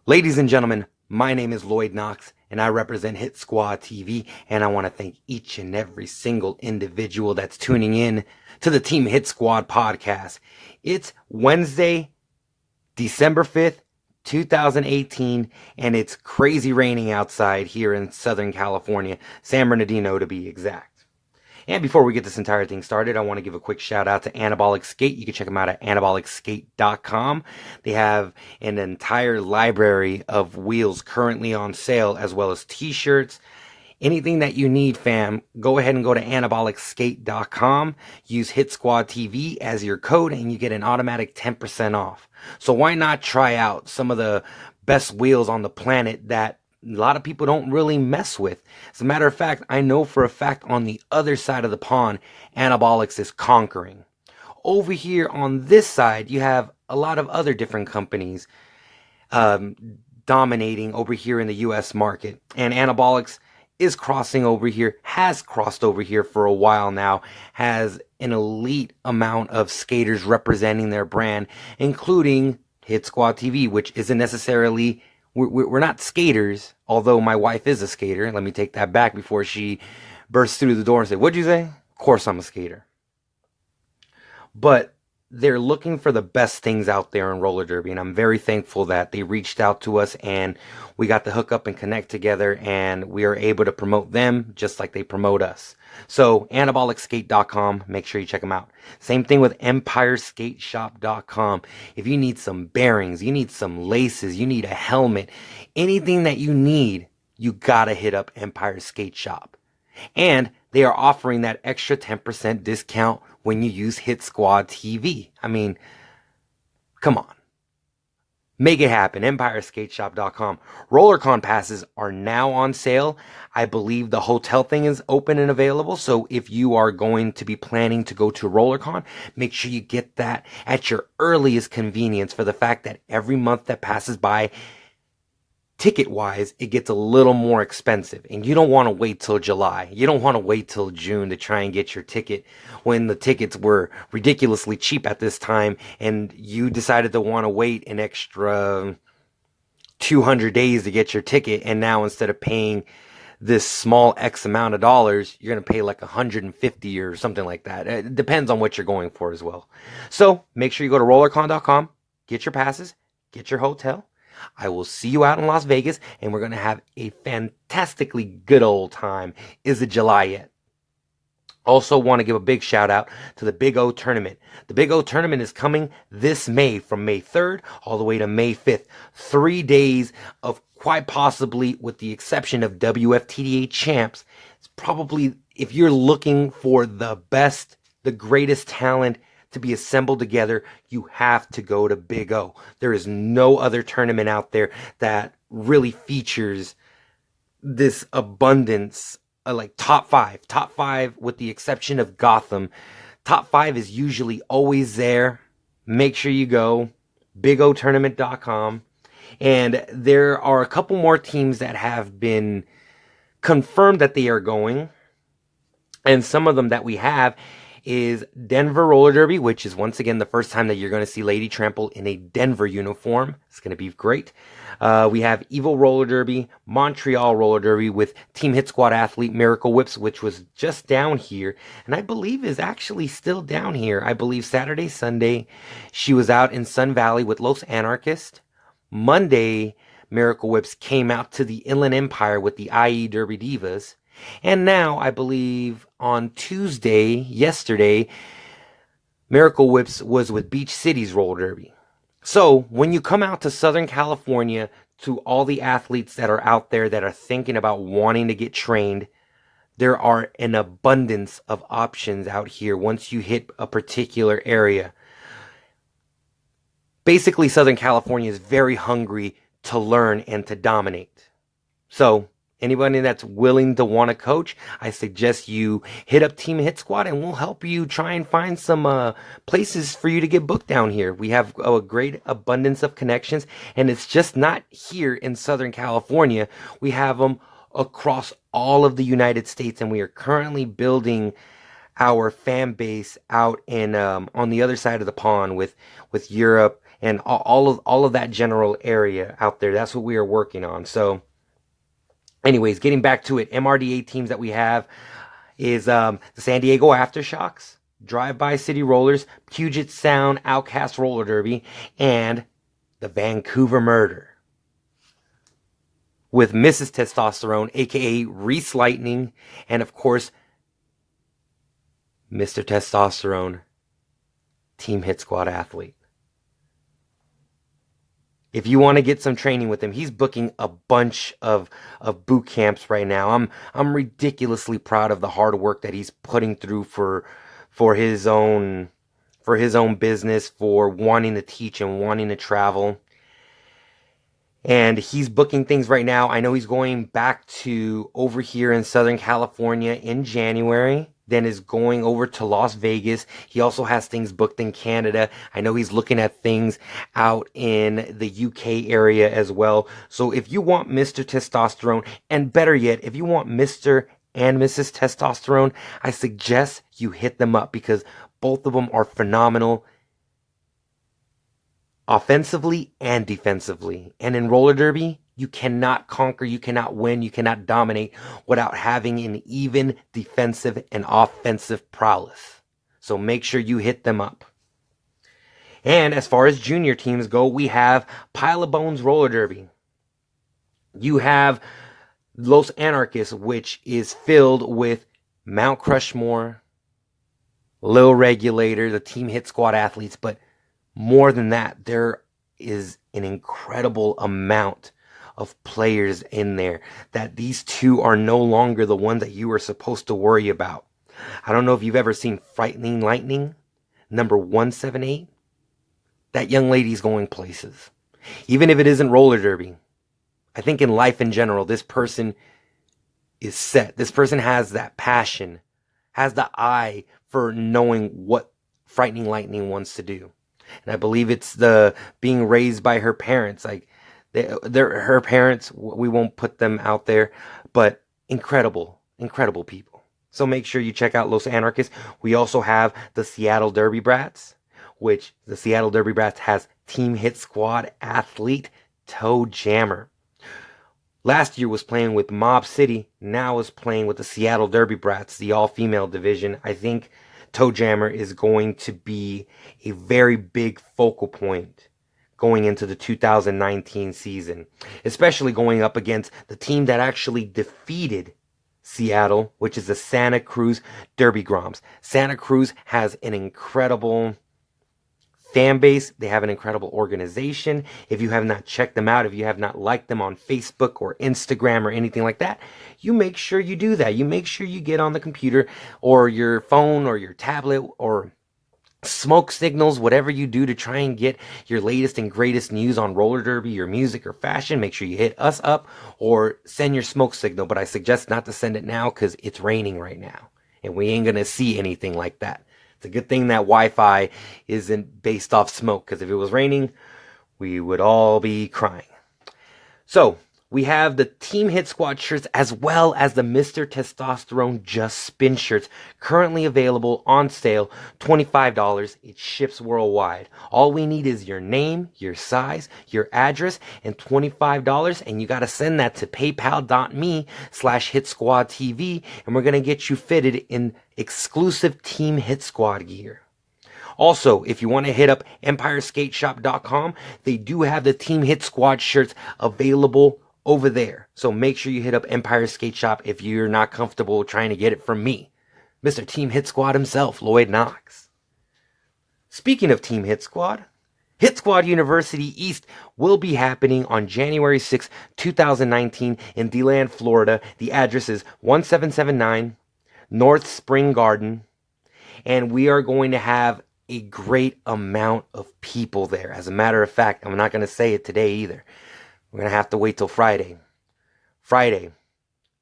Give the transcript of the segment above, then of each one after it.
Ladies and gentlemen, my name is Lloyd Knox, and I represent HitSquad TV, and I want to thank each and every single individual that's tuning in to the Team HitSquad podcast. It's Wednesday, December 5th, 2018, and it's crazy raining outside here in Southern California, San Bernardino to be exact. And before we get this entire thing started, I want to give a quick shout out to Anabolix Skate. You can check them out at anabolixskate.com. They have an entire library of wheels currently on sale, as well as t-shirts. Anything that you need, fam, go ahead and go to anabolixskate.com. Use HitSquad TV as your code, and you get an automatic 10% off. So why not try out some of the best wheels on the planet that a lot of people don't really mess with? As a matter of fact, I know for a fact on the other side of the pond, Anabolix is conquering. Over here on this side, you have a lot of other different companies dominating over here in the U.S. market. And Anabolix is crossing over here, has crossed over here for a while now, has an elite amount of skaters representing their brand, including HitSquad TV, which isn't necessarily... We're not skaters, although my wife is a skater. Let me take that back before she bursts through the door and say, "What'd you say?" Of course I'm a skater. But they're looking for the best things out there in roller derby, and I'm very thankful that they reached out to us and we got to hook up and connect together, and we are able to promote them just like they promote us. So anabolixskate.com, make sure you check them out. Same thing with empireskateshop.com. If you need some bearings, you need some laces, you need a helmet, anything that you need, you gotta hit up Empire Skate Shop. And they are offering that extra 10% discount when you use HitSquad TV. I mean, come on. Make it happen. EmpireSkateShop.com. RollerCon passes are now on sale. I believe the hotel thing is open and available. So if you are going to be planning to go to RollerCon, make sure you get that at your earliest convenience, for the fact that every month that passes by, ticket-wise, it gets a little more expensive. And you don't want to wait till July. You don't want to wait till June to try and get your ticket when the tickets were ridiculously cheap at this time, and you decided to want to wait an extra 200 days to get your ticket, and now instead of paying this small X amount of dollars, you're going to pay like 150 or something like that. It depends on what you're going for as well. So make sure you go to rollercon.com, get your passes, get your hotel. I will see you out in Las Vegas, and we're going to have a fantastically good old time. Is it July yet? Also want to give a big shout out to the Big O Tournament. The Big O Tournament is coming this May, from May 3rd all the way to May 5th. 3 days of, quite possibly, with the exception of WFTDA champs, it's probably, if you're looking for the best, the greatest talent to be assembled together, you have to go to Big O. There is no other tournament out there that really features this abundance, like top five with the exception of Gotham. Top 5 is usually always there. Make sure you go, bigotournament.com. And there are a couple more teams that have been confirmed that they are going, and some of them that we have is Denver Roller Derby, which is once again the first time that you're going to see Lady Trample in a Denver uniform. It's going to be great. We have Evil Roller Derby, Montreal Roller Derby with Team HitSquad athlete Miracle Whips, which was just down here, and I believe is actually still down here. I believe Saturday, Sunday, she was out in Sun Valley with Los Anarchists. Monday, Miracle Whips came out to the Inland Empire with the IE Derby Divas. And now, I believe on Tuesday, yesterday, Miracle Whips was with Beach City's Roller Derby. So when you come out to Southern California, to all the athletes that are out there that are thinking about wanting to get trained, there are an abundance of options out here once you hit a particular area. Basically, Southern California is very hungry to learn and to dominate. So anybody that's willing to want to coach, I suggest you hit up Team HitSquad, and we'll help you try and find some places for you to get booked down here. We have a great abundance of connections, and it's just not here in Southern California. We have them across all of the United States, and we are currently building our fan base out in on the other side of the pond with Europe and all of that general area out there. That's what we are working on. So anyways, getting back to it, MRDA teams that we have is the San Diego Aftershocks, Drive-By City Rollers, Puget Sound Outcast Roller Derby, and the Vancouver Murder. With Mrs. Testosterone, aka Reese Lightning, and of course, Mr. Testosterone, Team HitSquad athlete. If you want to get some training with him, he's booking a bunch of boot camps right now. I'm ridiculously proud of the hard work that he's putting through for his own business, for wanting to teach and wanting to travel. And he's booking things right now. I know he's going back to over here in Southern California in January, then is going over to Las Vegas. He also has things booked in Canada. I know he's looking at things out in the UK area as well. So if you want Mr. Testosterone, and better yet, if you want Mr. and Mrs. Testosterone, I suggest you hit them up, because both of them are phenomenal offensively and defensively. And in roller derby, you cannot conquer, you cannot win, you cannot dominate without having an even defensive and offensive prowess. So make sure you hit them up. And as far as junior teams go, we have Pile of Bones Roller Derby. You have Los Anarchists, which is filled with Mount Crushmore, Lil Regulator, the Team HitSquad athletes, but more than that, there is an incredible amount of players in there that these two are no longer the ones that you are supposed to worry about. I don't know if you've ever seen Frightening Lightning, number 178. That young lady's going places. Even if it isn't roller derby, I think in life in general, this person is set. This person has that passion, has the eye for knowing what Frightening Lightning wants to do. And I believe it's the being raised by her parents. Like, they're her parents. We won't put them out there, but incredible people. So make sure you check out Los Anarchists. We also have the Seattle Derby Brats, which the Seattle Derby Brats has Team HitSquad athlete Toe Jammer. Last year was playing with Mob City. Now is playing with the Seattle Derby Brats, the all-female division. I think Toe Jammer is going to be a very big focal point going into the 2019 season, especially going up against the team that actually defeated Seattle, which is the Santa Cruz Derby Groms. Santa Cruz has an incredible fan base. They have an incredible organization. If you have not checked them out, if you have not liked them on Facebook or Instagram or anything like that, you make sure you do that. You make sure you get on the computer or your phone or your tablet or smoke signals, whatever you do to try and get your latest and greatest news on roller derby or music or fashion. Make sure you hit us up or send your smoke signal. But I suggest not to send it now because it's raining right now and we ain't going to see anything like that. It's a good thing that Wi-Fi isn't based off smoke, because if it was raining, we would all be crying. So we have the Team HitSquad shirts as well as the Mr. Testosterone Just Spin shirts currently available on sale, $25. It ships worldwide. All we need is your name, your size, your address, and $25. And you got to send that to paypal.me/HitSquadTV. And we're going to get you fitted in exclusive Team HitSquad gear. Also, if you want to hit up EmpireSkateShop.com, they do have the Team HitSquad shirts available over there. So make sure you hit up Empire Skate Shop if you're not comfortable trying to get it from me, Mr. Team HitSquad himself, Lloyd Knox. Speaking of Team HitSquad, HitSquad University East will be happening on January 6, 2019 in DeLand, Florida. The address is 1779 North Spring Garden, and we are going to have a great amount of people there. As a matter of fact, I'm not going to say it today either. We're going to have to wait till Friday. Friday,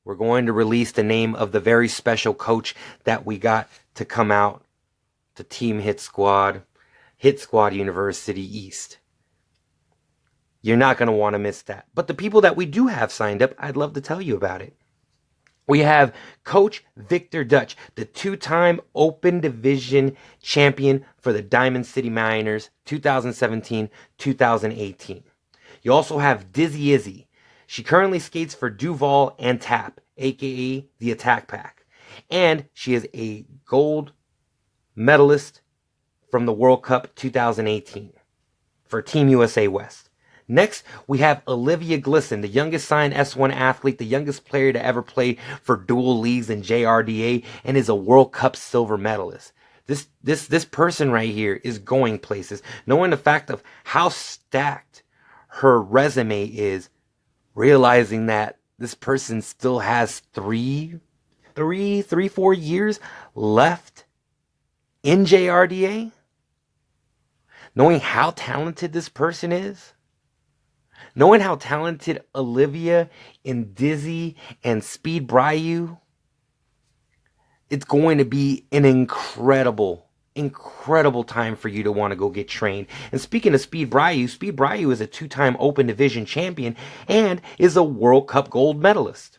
we're going to release the name of the very special coach that we got to come out to Team HitSquad, HitSquad University East. You're not going to want to miss that. But the people that we do have signed up, I'd love to tell you about it. We have Coach Victor Dutch, the two-time Open Division champion for the Diamond City Miners 2017-2018. You also have Dizzy Izzy. She currently skates for Duval and Tap, aka the Attack Pack. And she is a gold medalist from the World Cup 2018 for Team USA West. Next, we have Olivia Glisson, the youngest signed S1 athlete, the youngest player to ever play for dual leagues in JRDA, and is a World Cup silver medalist. This person right here is going places. Knowing the fact of how stacked her resume is, realizing that this person still has 4 years left in JRDA, knowing how talented this person is, knowing how talented Olivia and Dizzy and Speed Bryu, it's going to be an incredible time for you to want to go get trained. And speaking of Speed Bryu is a 2-time Open Division champion and is a World Cup gold medalist.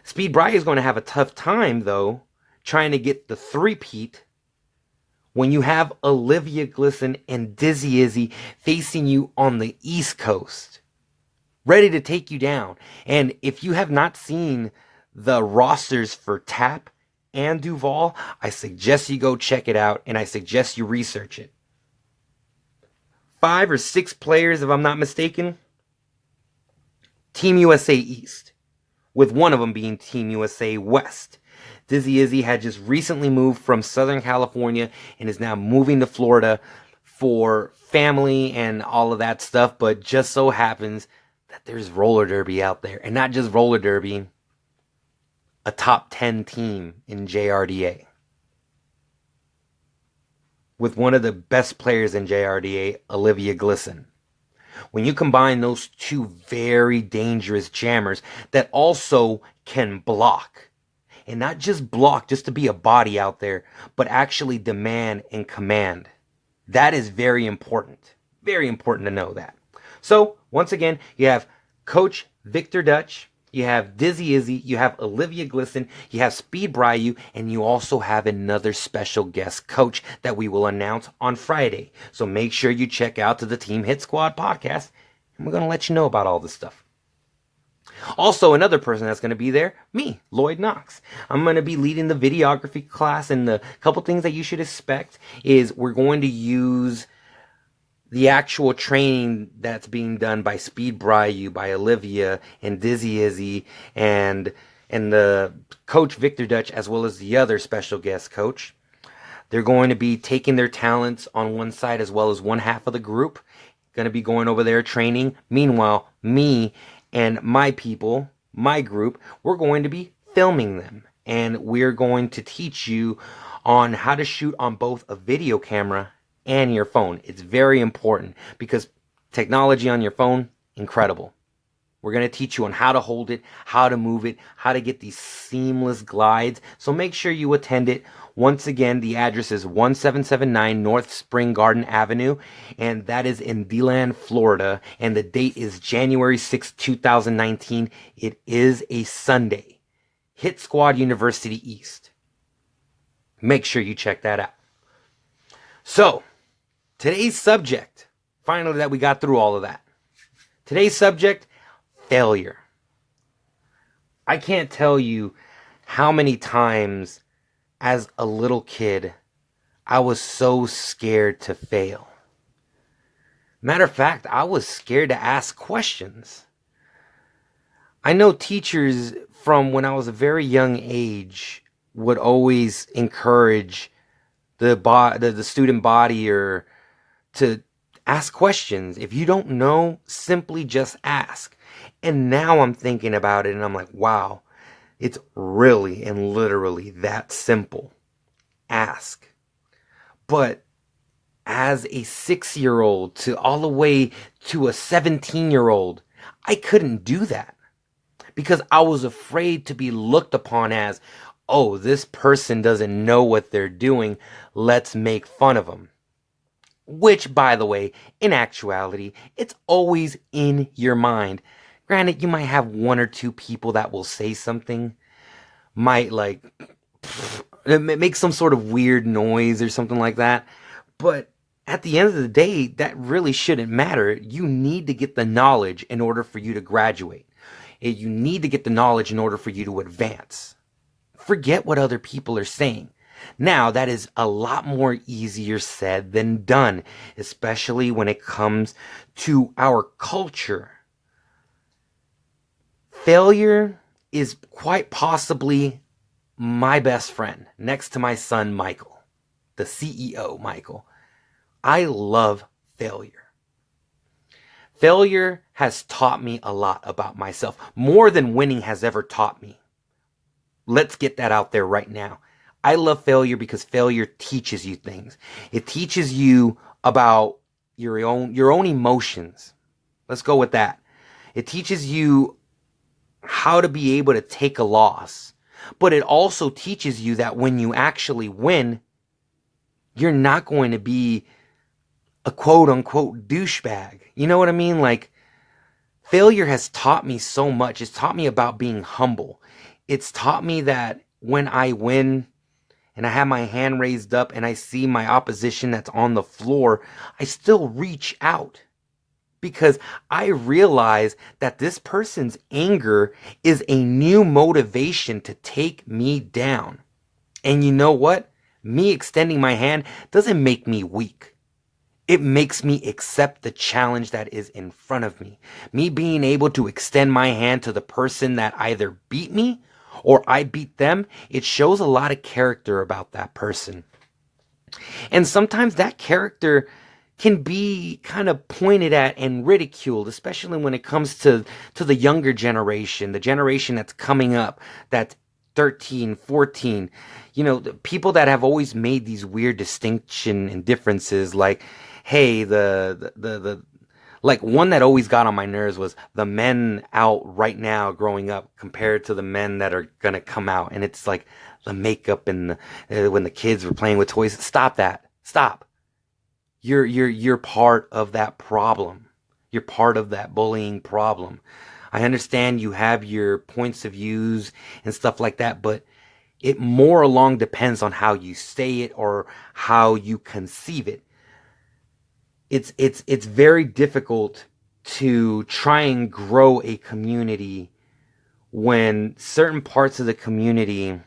Speed Bryu is going to have a tough time, though, trying to get the three-peat when you have Olivia Glisson and Dizzy Izzy facing you on the East Coast, ready to take you down. And if you have not seen the rosters for Tap and Duval, I suggest you go check it out, and I suggest you research it. 5 or 6 players, if I'm not mistaken, Team USA East, with one of them being Team USA West. Dizzy Izzy had just recently moved from Southern California and is now moving to Florida for family and all of that stuff, but just so happens that there's roller derby out there, and not just roller derby, a top 10 team in JRDA with one of the best players in JRDA, Olivia Glisson. When you combine those two very dangerous jammers that also can block, and not just block just to be a body out there, but actually demand and command, that is very important. Very important to know that. So, once again, you have Coach Victor Dutch, you have Dizzy Izzy, you have Olivia Glisson, you have Speed Bryu, and you also have another special guest coach that we will announce on Friday. So make sure you check out to the Team Hit Squad podcast, and we're going to let you know about all this stuff. Also, another person that's going to be there, me, Lloyd Knox. I'm going to be leading the videography class, and the couple things that you should expect is we're going to use the actual training that's being done by Speed Bryu, by Olivia, and Dizzy Izzy, and the coach Victor Dutch, as well as the other special guest coach. They're going to be taking their talents on one side as well as one half of the group. Going to be going over there training. Meanwhile, me and my people, my group, we're going to be filming them. And we're going to teach you on how to shoot on both a video camera and your phone. It's very important because technology on your phone, incredible. We're going to teach you on how to hold it, how to move it, how to get these seamless glides. So make sure you attend it. Once again, the address is 1779 North Spring Garden Avenue, and that is in DeLand, Florida. And the date is January 6, 2019. It is a Sunday. HitSquad University East. Make sure you check that out. So, today's subject, finally that we got through all of that. Today's subject, failure. I can't tell you how many times as a little kid I was so scared to fail. Matter of fact, I was scared to ask questions. I know teachers from when I was a very young age would always encourage the student body or to ask questions. If you don't know, simply just ask. And now I'm thinking about it and I'm like, wow, it's really and literally that simple. Ask. But as a 6-year-old to all the way to a 17-year-old, I couldn't do that because I was afraid to be looked upon as, oh, this person doesn't know what they're doing. Let's make fun of them. Which, by the way, in actuality, it's always in your mind. Granted, you might have one or two people that will say something, might like make some sort of weird noise or something like that. But at the end of the day, that really shouldn't matter. You need to get the knowledge in order for you to graduate. You need to get the knowledge in order for you to advance. Forget what other people are saying. Now, that is a lot more easier said than done, especially when it comes to our culture. Failure is quite possibly my best friend next to my son, Michael, the CEO, Michael. I love failure. Failure has taught me a lot about myself, more than winning has ever taught me. Let's get that out there right now. I love failure because failure teaches you things. It teaches you about your own emotions. Let's go with that. It teaches you how to be able to take a loss. But it also teaches you that when you actually win, you're not going to be a quote unquote douchebag. You know what I mean? Like, failure has taught me so much. It's taught me about being humble. It's taught me that when I win and I have my hand raised up and I see my opposition that's on the floor, I still reach out. Because I realize that this person's anger is a new motivation to take me down. And you know what? Me extending my hand doesn't make me weak. It makes me accept the challenge that is in front of me. Me being able to extend my hand to the person that either beat me or I beat them, it shows a lot of character about that person. And sometimes that character can be kind of pointed at and ridiculed, especially when it comes to the younger generation, the generation that's coming up, that's 13, 14. You know, the people that have always made these weird distinction and differences, like, hey, like one that always got on my nerves was the men out right now growing up compared to the men that are going to come out. And it's like the makeup and when the kids were playing with toys. Stop that. Stop. You're part of that problem. You're part of that bullying problem. I understand you have your points of views and stuff like that, but it more along depends on how you say it or how you conceive it. It's very difficult to try and grow a community when certain parts of the community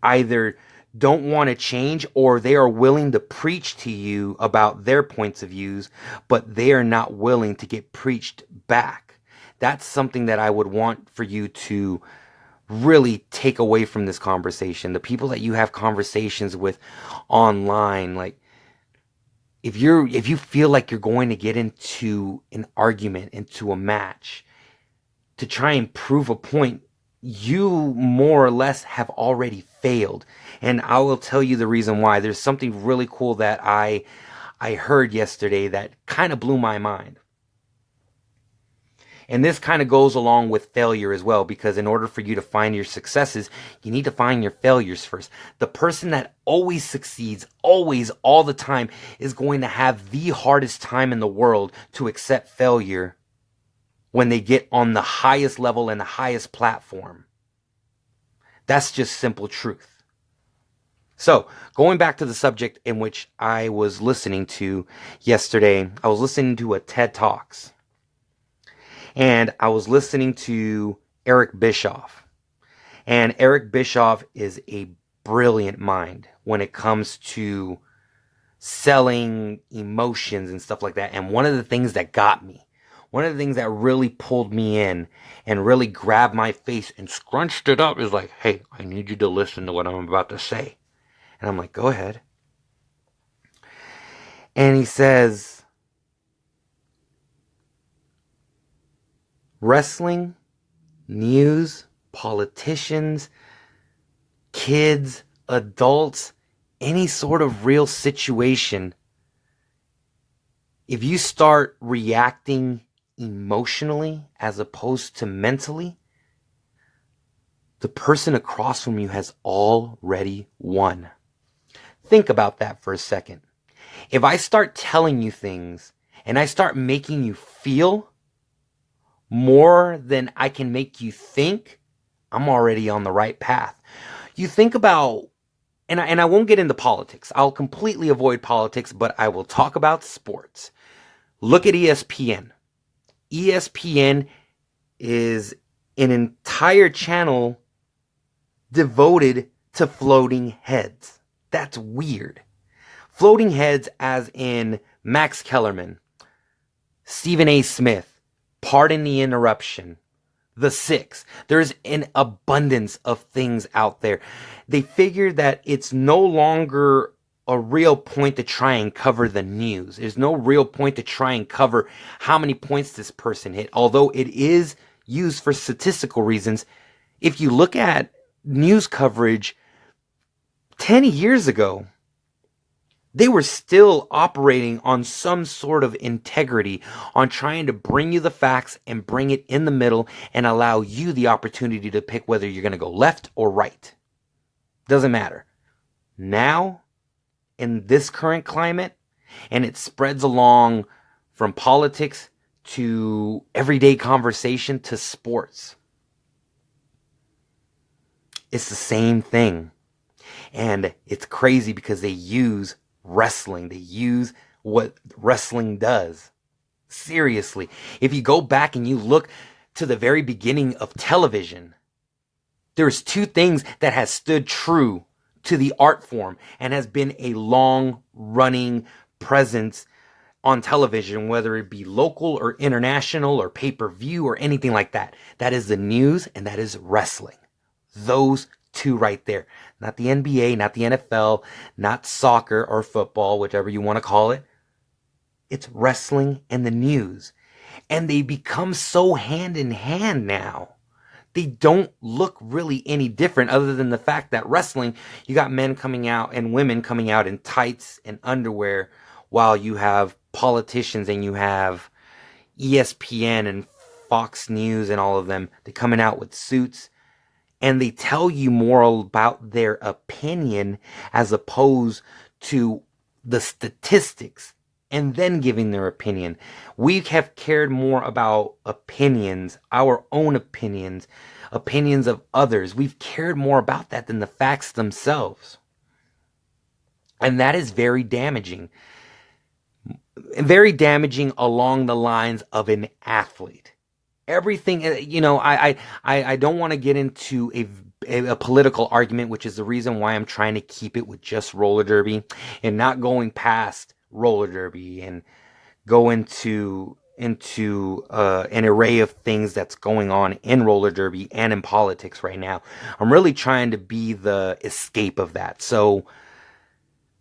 either don't want to change or they are willing to preach to you about their points of views, but they are not willing to get preached back. That's something that I would want for you to really take away from this conversation. The people that you have conversations with online, like, if you feel like you're going to get into an argument, into a match, to try and prove a point, you more or less have already failed. And I will tell you the reason why. There's something really cool that I heard yesterday that kind of blew my mind. And this kind of goes along with failure as well, because in order for you to find your successes, you need to find your failures first. The person that always succeeds, always, all the time, is going to have the hardest time in the world to accept failure when they get on the highest level and the highest platform. That's just simple truth. So, going back to the subject in which I was listening to yesterday, I was listening to a TED Talks. And I was listening to Eric Bischoff. And Eric Bischoff is a brilliant mind when it comes to selling emotions and stuff like that. And one of the things that got me, one of the things that really pulled me in and really grabbed my face and scrunched it up is like, hey, I need you to listen to what I'm about to say. And I'm like, go ahead. And he says, wrestling, news, politicians, kids, adults, any sort of real situation, if you start reacting emotionally as opposed to mentally, the person across from you has already won. Think about that for a second. If I start telling you things and I start making you feel more than I can make you think, I'm already on the right path. You think about, and I won't get into politics. I'll completely avoid politics, but I will talk about sports. Look at ESPN. ESPN is an entire channel devoted to floating heads. That's weird. Floating heads as in Max Kellerman, Stephen A. Smith, Pardon the Interruption, The Six. There's an abundance of things out there. They figured that it's no longer a real point to try and cover the news. There's no real point to try and cover how many points this person hit, although it is used for statistical reasons. If you look at news coverage 10 years ago, they were still operating on some sort of integrity, on trying to bring you the facts and bring it in the middle and allow you the opportunity to pick whether you're going to go left or right. Doesn't matter. Now, in this current climate, and it spreads along from politics to everyday conversation to sports, it's the same thing. And it's crazy because they use wrestling. They use what wrestling does. Seriously. If you go back and you look to the very beginning of television, there's two things that has stood true to the art form and has been a long running presence on television, whether it be local or international or pay-per-view or anything like that. That is the news and that is wrestling. Those two right there. Not the NBA, not the NFL, not soccer or football, whichever you want to call it. It's wrestling and the news. And they become so hand in hand now. They don't look really any different other than the fact that wrestling, you got men coming out and women coming out in tights and underwear, while you have politicians and you have ESPN and Fox News and all of them, they're coming out with suits. And they tell you more about their opinion as opposed to the statistics and then giving their opinion. We have cared more about opinions, our own opinions, opinions of others. We've cared more about that than the facts themselves. And that is very damaging. Very damaging along the lines of an athlete. Everything, I don't want to get into a political argument, which is the reason why I'm trying to keep it with just roller derby and not going past roller derby and go into an array of things that's going on in roller derby and in politics right now. I'm really trying to be the escape of that. So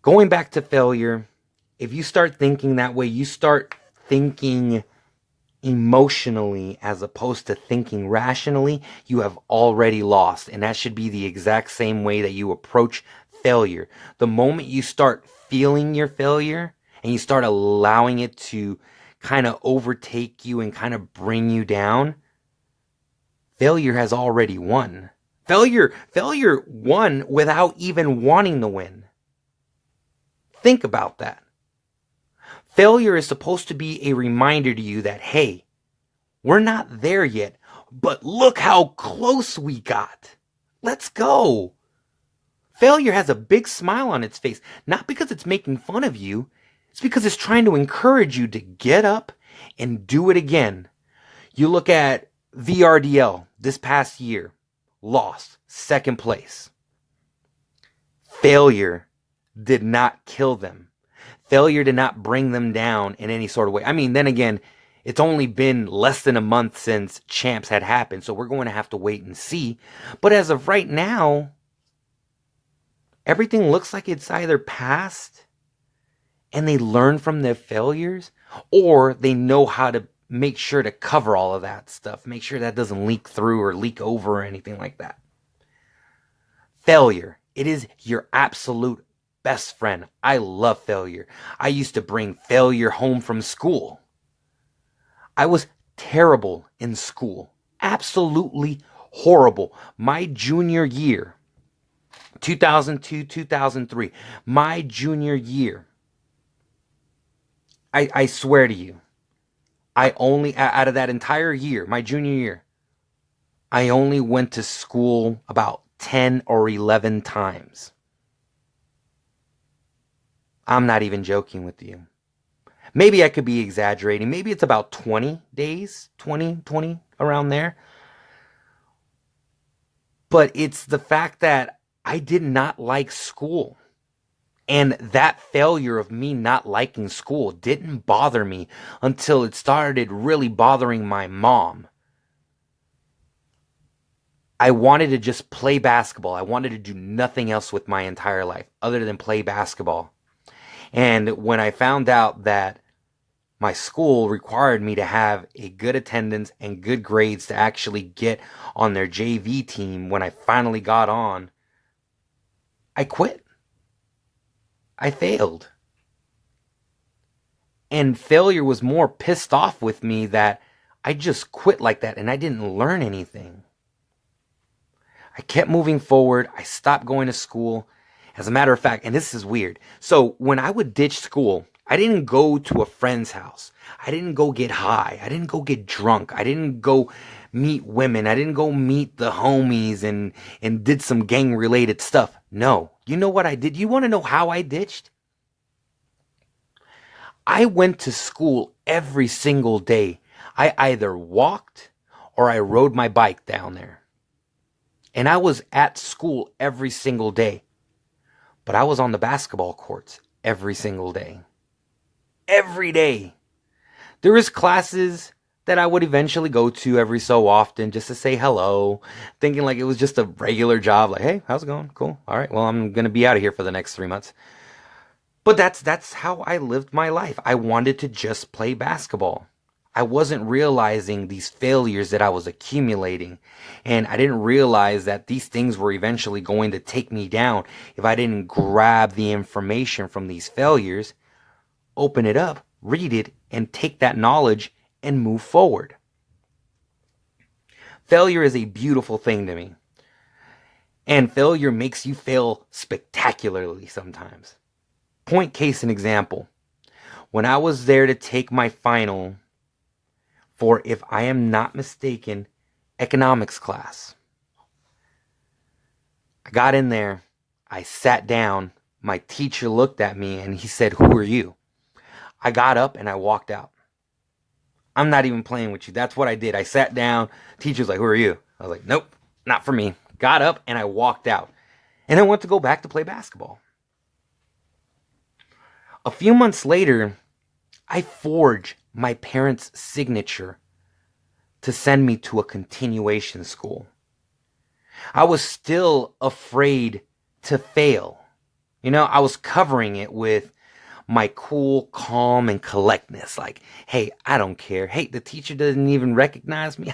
going back to failure, if you start thinking that way, you start thinking emotionally as opposed to thinking rationally, you have already lost. And that should be the exact same way that you approach failure. The moment you start feeling your failure and you start allowing it to kind of overtake you and kind of bring you down, failure has already won. Failure won without even wanting to win. Think about that. Failure is supposed to be a reminder to you that, hey, we're not there yet, but look how close we got. Let's go. Failure has a big smile on its face, not because it's making fun of you. It's because it's trying to encourage you to get up and do it again. You look at VRDL this past year, lost second place. Failure did not kill them. Failure did not bring them down in any sort of way. I mean, then again, it's only been less than a month since champs had happened, so we're going to have to wait and see. But as of right now, everything looks like it's either passed and they learn from their failures, or they know how to make sure to cover all of that stuff, make sure that doesn't leak through or leak over or anything like that. Failure, it is your absolute best friend. I love failure. I used to bring failure home from school. I was terrible in school. Absolutely horrible. My junior year, 2002, 2003, my junior year, I swear to you, I only, out of that entire year, my junior year, I only went to school about 10 or 11 times. I'm not even joking with you. Maybe I could be exaggerating. Maybe it's about 20 days, 20, around there. But it's the fact that I did not like school. And that failure of me not liking school didn't bother me until it started really bothering my mom. I wanted to just play basketball. I wanted to do nothing else with my entire life other than play basketball. And when I found out that my school required me to have a good attendance and good grades to actually get on their JV team, when I finally got on, I quit. I failed. And failure was more pissed off with me that I just quit like that and I didn't learn anything. I kept moving forward. I stopped going to school. As a matter of fact, and this is weird. So when I would ditch school, I didn't go to a friend's house. I didn't go get high. I didn't go get drunk. I didn't go meet women. I didn't go meet the homies and did some gang related stuff. No. You know what I did? You want to know how I ditched? I went to school every single day. I either walked or I rode my bike down there. And I was at school every single day. But I was on the basketball courts every single day. Every day. There was classes that I would eventually go to every so often just to say hello, thinking like it was just a regular job. Like, hey, how's it going? Cool. All right. Well, I'm going to be out of here for the next 3 months. But that's how I lived my life. I wanted to just play basketball. I wasn't realizing these failures that I was accumulating. And I didn't realize that these things were eventually going to take me down if I didn't grab the information from these failures, open it up, read it, and take that knowledge and move forward. Failure is a beautiful thing to me. And failure makes you fail spectacularly sometimes. Point case an example. When I was there to take my final for, if I am not mistaken, economics class. I got in there, I sat down, my teacher looked at me and he said, "Who are you?" I got up and I walked out. I'm not even playing with you. That's what I did. I sat down, teacher's like, "Who are you?" I was like, "Nope, not for me." Got up and I walked out. And I went to go back to play basketball. A few months later, I forged my parents' signature to send me to a continuation school. I was still afraid to fail. I was covering it with my cool, calm, and collectness. Like, hey, I don't care. Hey, the teacher doesn't even recognize me.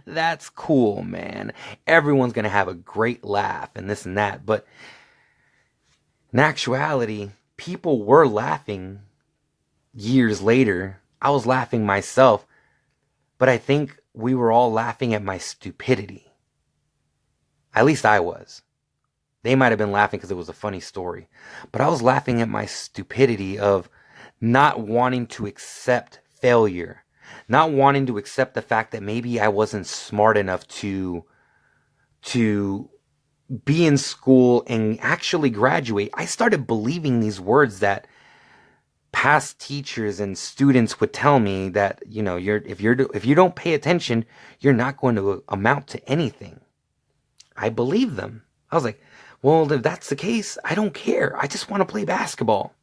That's cool, man. Everyone's going to have a great laugh and this and that. But in actuality, people were laughing years later. I was laughing myself, but I think we were all laughing at my stupidity. At least I was. They might have been laughing because it was a funny story, but I was laughing at my stupidity of not wanting to accept failure, not wanting to accept the fact that maybe I wasn't smart enough to be in school and actually graduate. I started believing these words that past teachers and students would tell me, that if you don't pay attention, you're not going to amount to anything. I believed them. I was like, well, if that's the case, I don't care. I just want to play basketball.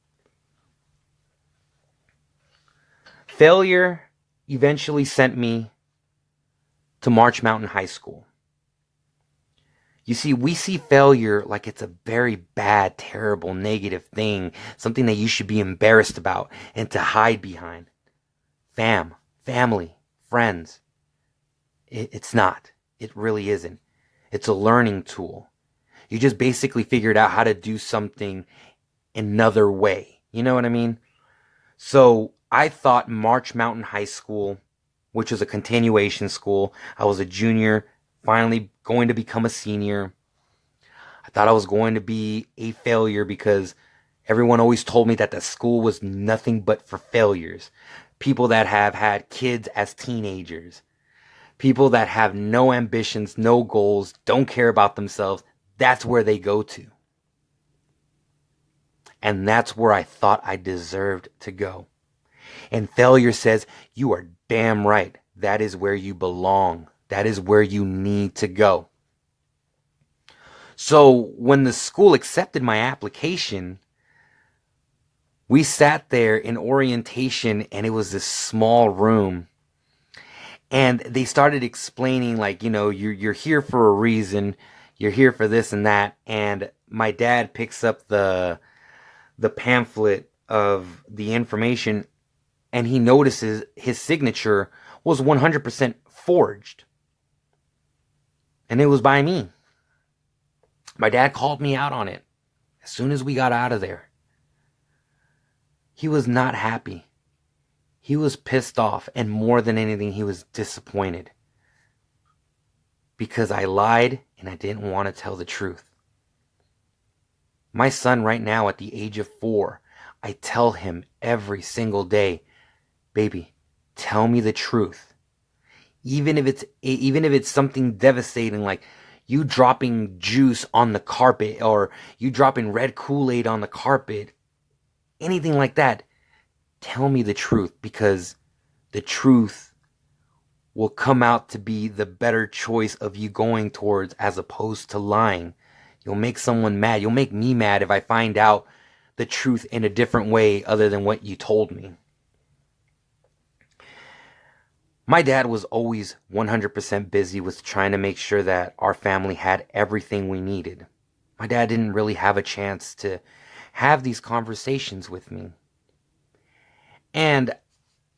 Failure eventually sent me to March Mountain High School. You see, we see failure like it's a very bad, terrible, negative thing, something that you should be embarrassed about and to hide behind. Family, friends. It's not. It really isn't. It's a learning tool. You just basically figured out how to do something another way. You know what I mean? So I thought March Mountain High School, which was a continuation school, I was a junior, finally going to become a senior. I thought I was going to be a failure because everyone always told me that the school was nothing but for failures. people that have had kids as teenagers, people that have no ambitions, no goals, don't care about themselves. That's where they go to. And that's where I thought I deserved to go. And failure says, you are damn right. That is where you belong. That is where you need to go. So when the school accepted my application, we sat there in orientation, and it was this small room. And they started explaining, like, you're here for a reason. You're here for this and that. And my dad picks up the pamphlet of the information, and he notices his signature was 100% forged. And it was by me. My dad called me out on it as soon as we got out of there. He was not happy. He was pissed off, and more than anything, he was disappointed. Because I lied and I didn't want to tell the truth. My son right now at the age of 4, I tell him every single day, baby, tell me the truth. Even if it's something devastating, like you dropping juice on the carpet, or you dropping red Kool-Aid on the carpet, anything like that, tell me the truth, because the truth will come out to be the better choice of you going towards, as opposed to lying. You'll make someone mad. You'll make me mad if I find out the truth in a different way other than what you told me. My dad was always 100% busy with trying to make sure that our family had everything we needed. My dad didn't really have a chance to have these conversations with me. And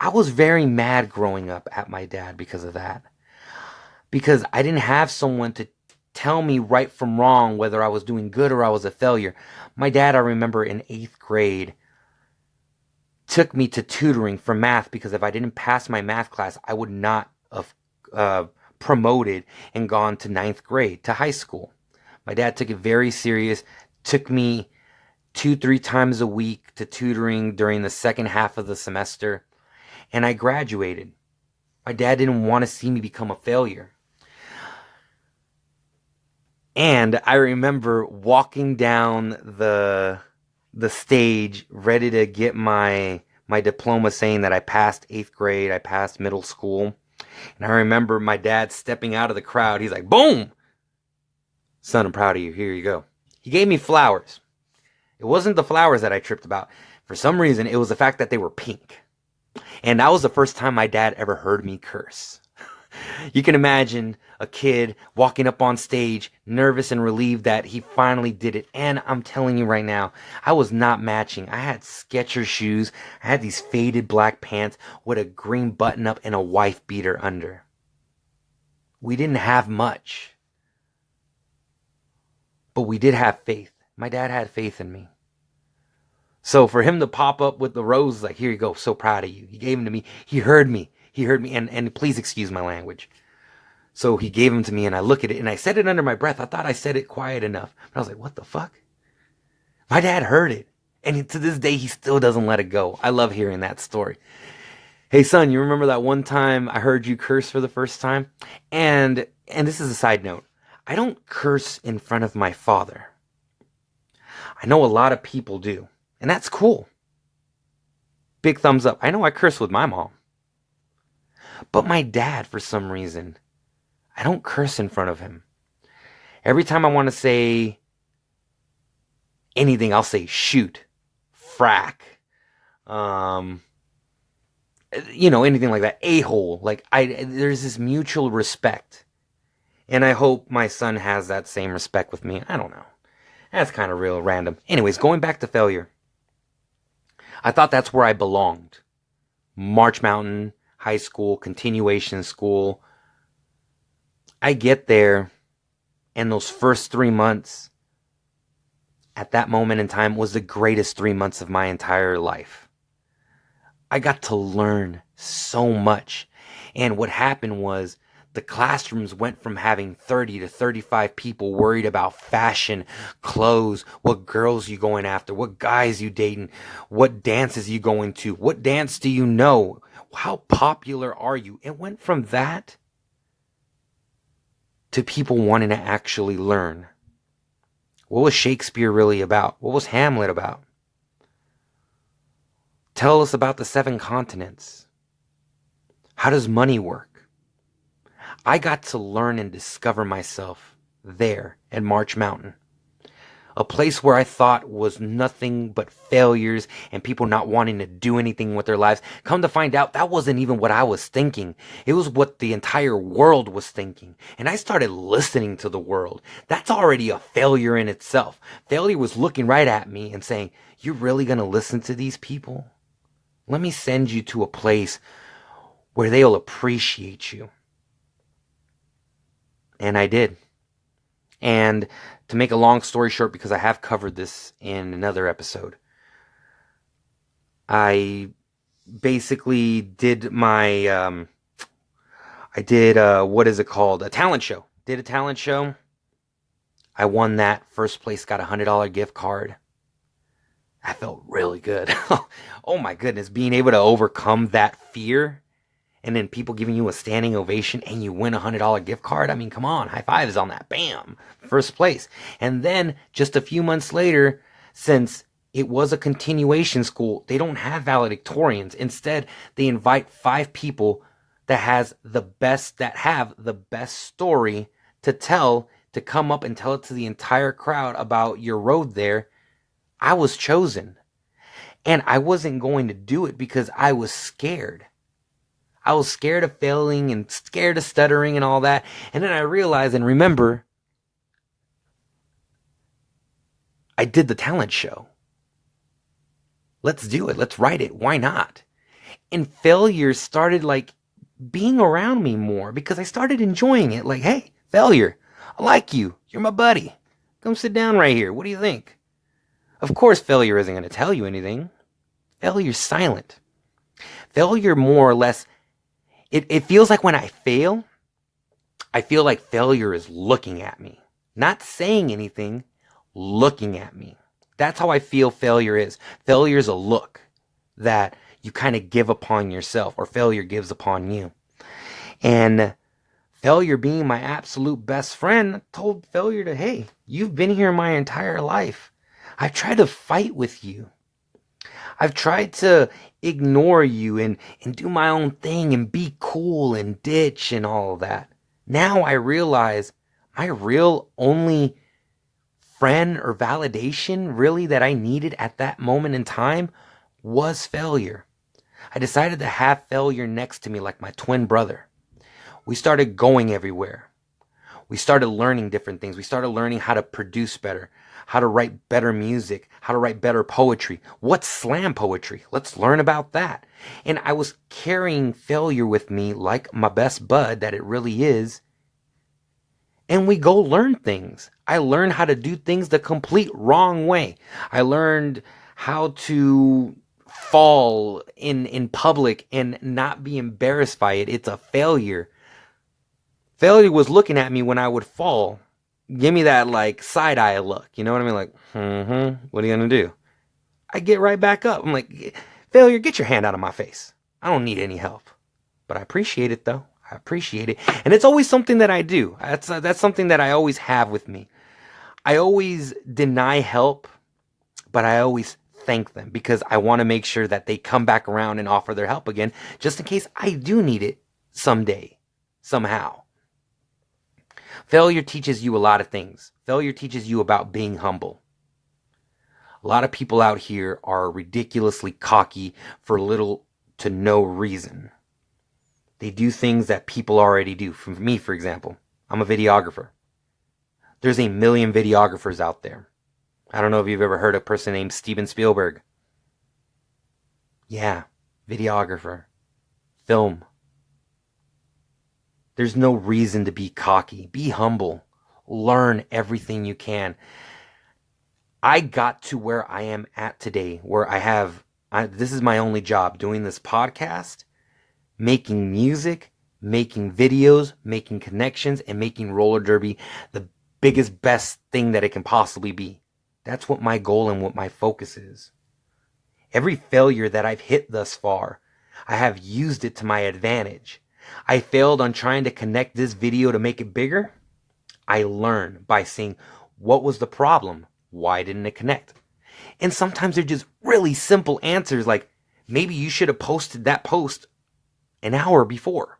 I was very mad growing up at my dad because of that. Because I didn't have someone to tell me right from wrong, whether I was doing good or I was a failure. My dad, I remember in 8th grade, took me to tutoring for math, because if I didn't pass my math class, I would not have promoted and gone to 9th grade, to high school. My dad took it very serious, took me 2-3 times a week to tutoring during the second half of the semester, and I graduated. My dad didn't want to see me become a failure. And I remember walking down the stage ready to get my diploma, saying that I passed 8th grade, I passed middle school. And I remember my dad stepping out of the crowd. He's like, boom! Son, I'm proud of you. Here you go. He gave me flowers. It wasn't the flowers that I tripped about. For some reason, it was the fact that they were pink. And that was the first time my dad ever heard me curse. You can imagine a kid walking up on stage, nervous and relieved that he finally did it. And I'm telling you right now, I was not matching. I had Skechers shoes. I had these faded black pants with a green button up and a wife beater under. We didn't have much. But we did have faith. My dad had faith in me. So for him to pop up with the rose, like, here you go, so proud of you. He gave them to me. He heard me. And please excuse my language. So he gave them to me, and I look at it, and I said it under my breath. I thought I said it quiet enough. But I was like, what the fuck? My dad heard it. And to this day, he still doesn't let it go. I love hearing that story. Hey, son, you remember that one time I heard you curse for the first time? And this is a side note. I don't curse in front of my father. I know a lot of people do. And that's cool. Big thumbs up. I know I curse with my mom. But my dad, for some reason, I don't curse in front of him. Every time I want to say anything, I'll say shoot, frack, anything like that, a-hole. Like, there's this mutual respect. And I hope my son has that same respect with me. I don't know. That's kind of real random. Anyways, going back to failure. I thought that's where I belonged. March Mountain, high school, continuation school. I get there, and those first 3 months, at that moment in time, was the greatest 3 months of my entire life. I got to learn so much. And what happened was, the classrooms went from having 30 to 35 people worried about fashion, clothes, what girls you going after, what guys you dating, what dances you going to, what dance do you know, How popular are you? It went from that to people wanting to actually learn. What was Shakespeare really about? What was Hamlet about? Tell us about the 7 continents. How does money work? I got to learn and discover myself there at March Mountain. A place where I thought was nothing but failures and people not wanting to do anything with their lives. Come to find out, that wasn't even what I was thinking. It was what the entire world was thinking. And I started listening to the world. That's already a failure in itself. Failure was looking right at me and saying, "You're really going to listen to these people? Let me send you to a place where they'll appreciate you." And I did. And to make a long story short, because I have covered this in another episode, I basically did my, what is it called? A talent show. Did a talent show. I won that. First place, got a $100 gift card. That felt really good. Oh my goodness, being able to overcome that fear and then people giving you a standing ovation and you win a $100 gift card. I mean, come on, high fives on that. Bam, first place. And then just a few months later, since it was a continuation school, they don't have valedictorians. Instead, they invite 5 people that have the best story to tell, to come up and tell it to the entire crowd about your road there. I was chosen. And I wasn't going to do it because I was scared. I was scared of failing and scared of stuttering and all that. And then I realized and remember, I did the talent show. Let's do it. Let's write it. Why not? And failure started like being around me more because I started enjoying it. Like, hey, failure, I like you. You're my buddy. Come sit down right here. What do you think? Of course, failure isn't going to tell you anything. Failure's silent. Failure more or less, it feels like when I fail, I feel like failure is looking at me. Not saying anything, looking at me. That's how I feel failure is. Failure is a look that you kind of give upon yourself, or failure gives upon you. And failure being my absolute best friend, I told failure to, hey, you've been here my entire life. I've tried to fight with you. I've tried to ignore you and do my own thing and be cool and ditch and all of that. Now I realize my real only friend or validation really that I needed at that moment in time was failure. I decided to have failure next to me like my twin brother. We started going everywhere. We started learning different things. We started learning how to produce better, how to write better music, how to write better poetry. What's slam poetry? Let's learn about that. And I was carrying failure with me like my best bud that it really is. And we go learn things. I learned how to do things the complete wrong way. I learned how to fall in public and not be embarrassed by it. It's a failure. Failure was looking at me when I would fall. Give me that like side eye look. You know what I mean? Like, what are you going to do? I get right back up. I'm like, failure, get your hand out of my face. I don't need any help. But I appreciate it though. I appreciate it. And it's always something that I do. That's something that I always have with me. I always deny help, but I always thank them because I want to make sure that they come back around and offer their help again, just in case I do need it someday, somehow. Failure teaches you a lot of things. Failure teaches you about being humble. A lot of people out here are ridiculously cocky for little to no reason. They do things that people already do. For me, for example, I'm a videographer. There's a million videographers out there. I don't know if you've ever heard of a person named Steven Spielberg. Yeah, videographer. Film. There's no reason to be cocky. Be humble. Learn everything you can. I got to where I am at today, where this is my only job, doing this podcast, making music, making videos, making connections, and making roller derby the biggest, best thing that it can possibly be. That's what my goal and what my focus is. Every failure that I've hit thus far I have used it to my advantage. I failed on trying to connect this video to make it bigger. I learned by seeing what was the problem. Why didn't it connect? And sometimes they're just really simple answers like maybe you should have posted that post an hour before.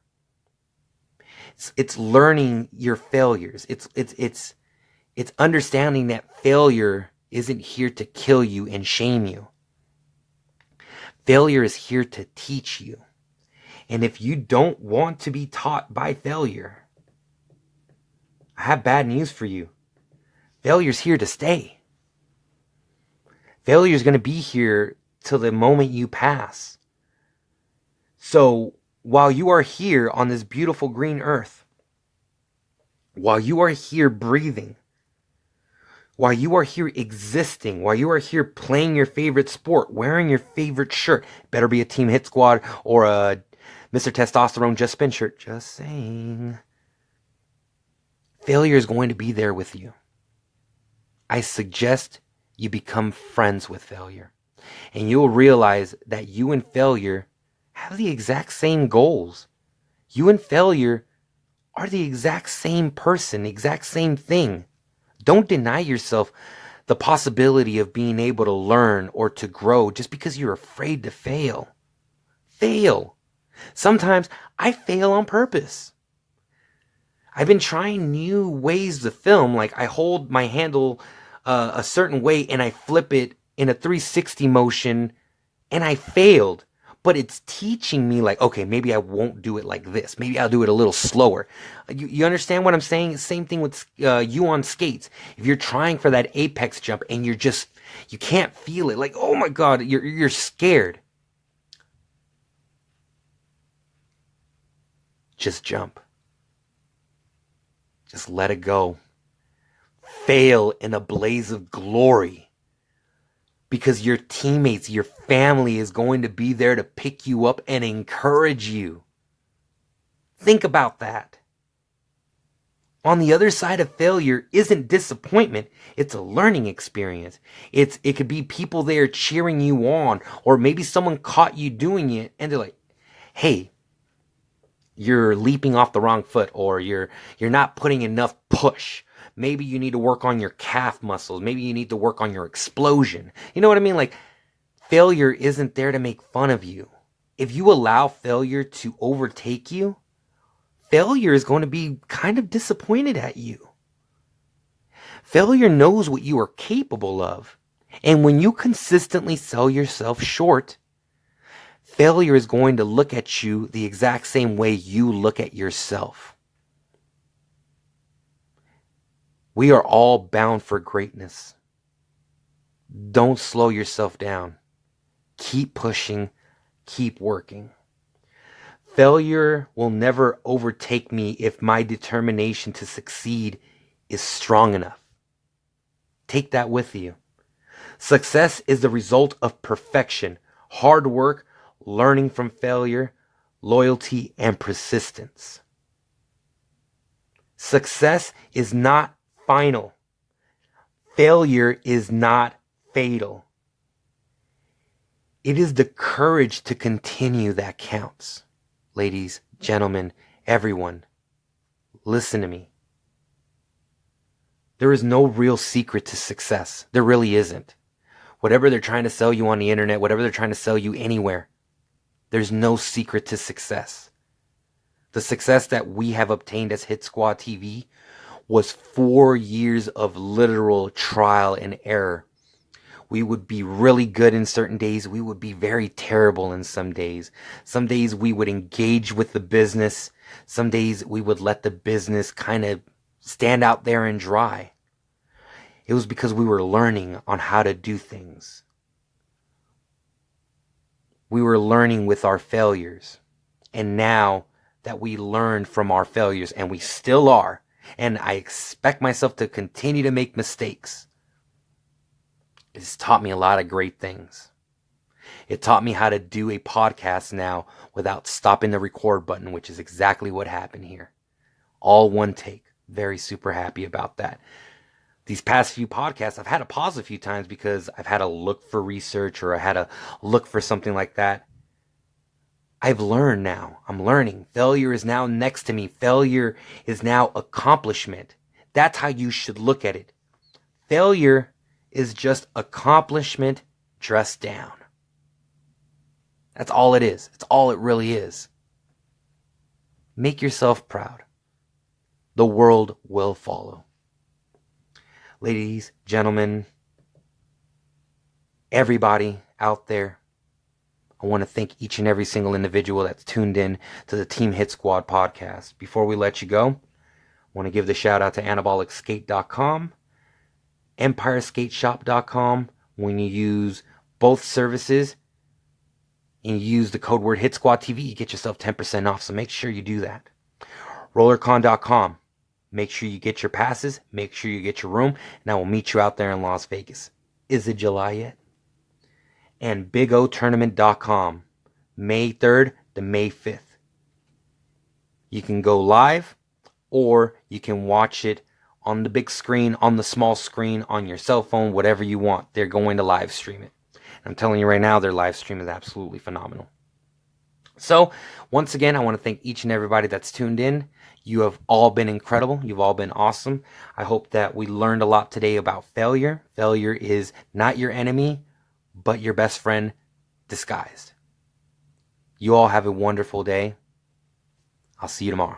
It's learning your failures. It's understanding that failure isn't here to kill you and shame you. Failure is here to teach you. And if you don't want to be taught by failure, I have bad news for you. Failure's here to stay. Failure is going to be here till the moment you pass. So while you are here on this beautiful green earth, while you are here breathing, while you are here existing, while you are here playing your favorite sport, wearing your favorite shirt, better be a Team HitSquad or a Mr. Testosterone Just Spin shirt, just saying, failure is going to be there with you. I suggest you become friends with failure. And you'll realize that you and failure have the exact same goals. You and failure are the exact same person, the exact same thing. Don't deny yourself the possibility of being able to learn or to grow just because you're afraid to fail. Fail. Sometimes I fail on purpose. I've been trying new ways to film, like I hold my handle a certain way and I flip it in a 360 motion and I failed. But it's teaching me like, okay, maybe I won't do it like this. Maybe I'll do it a little slower. You understand what I'm saying? Same thing with you on skates. If you're trying for that apex jump and you can't feel it. Like, oh my God, you're scared. Just jump. Just let it go. Fail in a blaze of glory. Because your teammates, your family is going to be there to pick you up and encourage you. Think about that. On the other side of failure isn't disappointment. It's a learning experience. It could be people there cheering you on. Or maybe someone caught you doing it and they're like, hey, you're leaping off the wrong foot. Or you're not putting enough push. Maybe you need to work on your calf muscles. Maybe you need to work on your explosion. You know what I mean? Like, failure isn't there to make fun of you. If you allow failure to overtake you, failure is going to be kind of disappointed at you. Failure knows what you are capable of. And when you consistently sell yourself short, failure is going to look at you the exact same way you look at yourself. We are all bound for greatness. Don't slow yourself down. Keep pushing. Keep working. Failure will never overtake me if my determination to succeed is strong enough. Take that with you. Success is the result of perfection, hard work, learning from failure, loyalty, and persistence. Success is not final. Failure is not fatal. It is the courage to continue that counts. Ladies, gentlemen, everyone, listen to me. There is no real secret to success. There really isn't. Whatever they're trying to sell you on the internet, whatever they're trying to sell you anywhere, there's no secret to success. The success that we have obtained as HitSquad TV was 4 years of literal trial and error. We would be really good in certain days. We would be very terrible in some days. Some days we would engage with the business. Some days we would let the business kind of stand out there and dry. It was because we were learning on how to do things. We were learning with our failures. And now that we learned from our failures, and we still are, and I expect myself to continue to make mistakes, it's taught me a lot of great things. It taught me how to do a podcast now without stopping the record button, which is exactly what happened here. All one take. Very super happy about that. These past few podcasts, I've had to pause a few times because I've had to look for research or I had to look for something like that. I've learned now. I'm learning. Failure is now next to me. Failure is now accomplishment. That's how you should look at it. Failure is just accomplishment dressed down. That's all it is. It's all it really is. Make yourself proud. The world will follow. Ladies, gentlemen, everybody out there, I want to thank each and every single individual that's tuned in to the Team Hit Squad podcast. Before we let you go, I want to give the shout out to Anabolixskate.com, EmpireSkateShop.com. When you use both services and you use the code word HitSquadTV, you get yourself 10% off. So make sure you do that. RollerCon.com. Make sure you get your passes. Make sure you get your room. And I will meet you out there in Las Vegas. Is it July yet? And BigOTournament.com. May 3rd to May 5th. You can go live or you can watch it on the big screen, on the small screen, on your cell phone, whatever you want. They're going to live stream it. I'm telling you right now, their live stream is absolutely phenomenal. So, once again, I want to thank each and everybody that's tuned in. You have all been incredible. You've all been awesome. I hope that we learned a lot today about failure. Failure is not your enemy, but your best friend disguised. You all have a wonderful day. I'll see you tomorrow.